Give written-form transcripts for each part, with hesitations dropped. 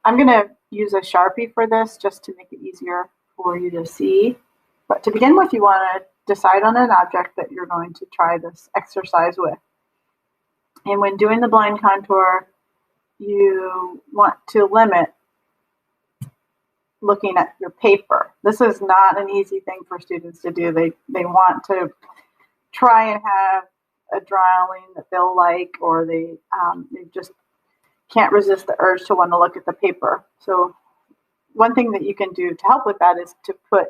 I'm going to use a Sharpie for this just to make it easier for you to see. But to begin with, you want to decide on an object that you're going to try this exercise with. And when doing the blind contour, you want to limit looking at your paper. This is not an easy thing for students to do. They want to try and have a drawing that they'll like, or they just can't resist the urge to want to look at the paper. So one thing that you can do to help with that is to put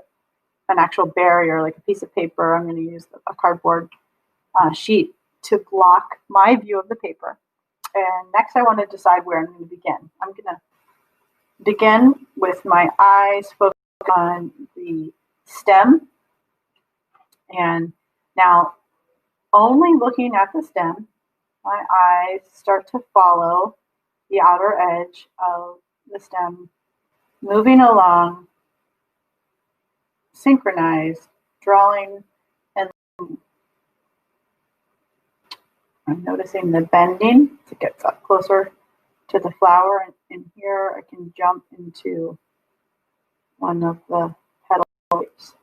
an actual barrier, like a piece of paper. I'm going to use a cardboard sheet to block my view of the paper. And next I want to decide where I'm going to begin. I'm going to begin with my eyes focused on the stem. And now, only looking at the stem, my eyes start to follow the outer edge of the stem, moving along, synchronized, drawing, and I'm noticing the bending as it gets up closer to the flower. And here I can jump into one of the petal shapes.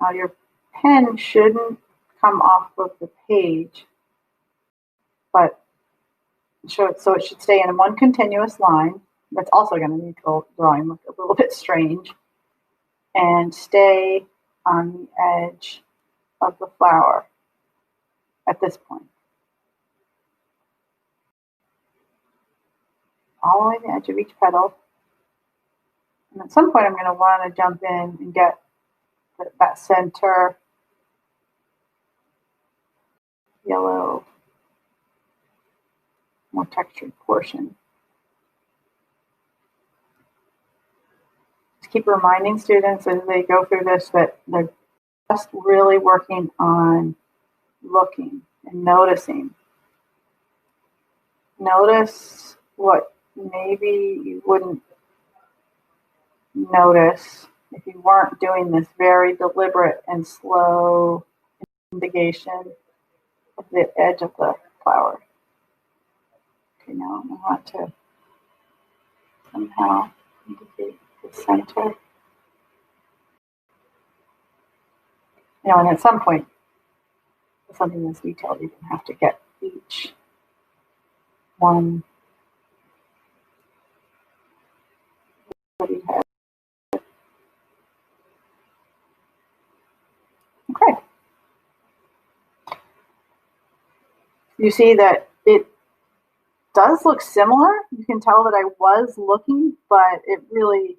Now your pen shouldn't come off of the page, but so it should stay in one continuous line. That's also going to make the drawing look a little bit strange. And stay on the edge of the flower at this point. All the way to the edge of each petal. And at some point I'm going to want to jump in and get that center yellow, more textured portion. Just keep reminding students as they go through this that they're just really working on looking and noticing. Notice what maybe you wouldn't notice if you weren't doing this very deliberate and slow investigation of the edge of the flower. Okay, now I want to somehow indicate the center. And at some point, with something that's detailed, you can have to get each one. Okay. You see that it does look similar. You can tell that I was looking, but it really,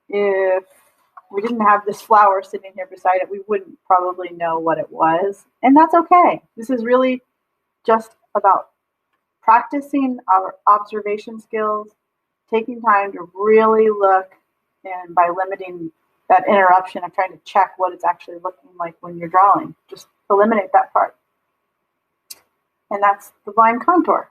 if we didn't have this flower sitting here beside it, we wouldn't probably know what it was. And that's okay. This is really just about practicing our observation skills, taking time to really look, and by limiting that interruption of trying to check what it's actually looking like when you're drawing, just eliminate that part. And that's the blind contour.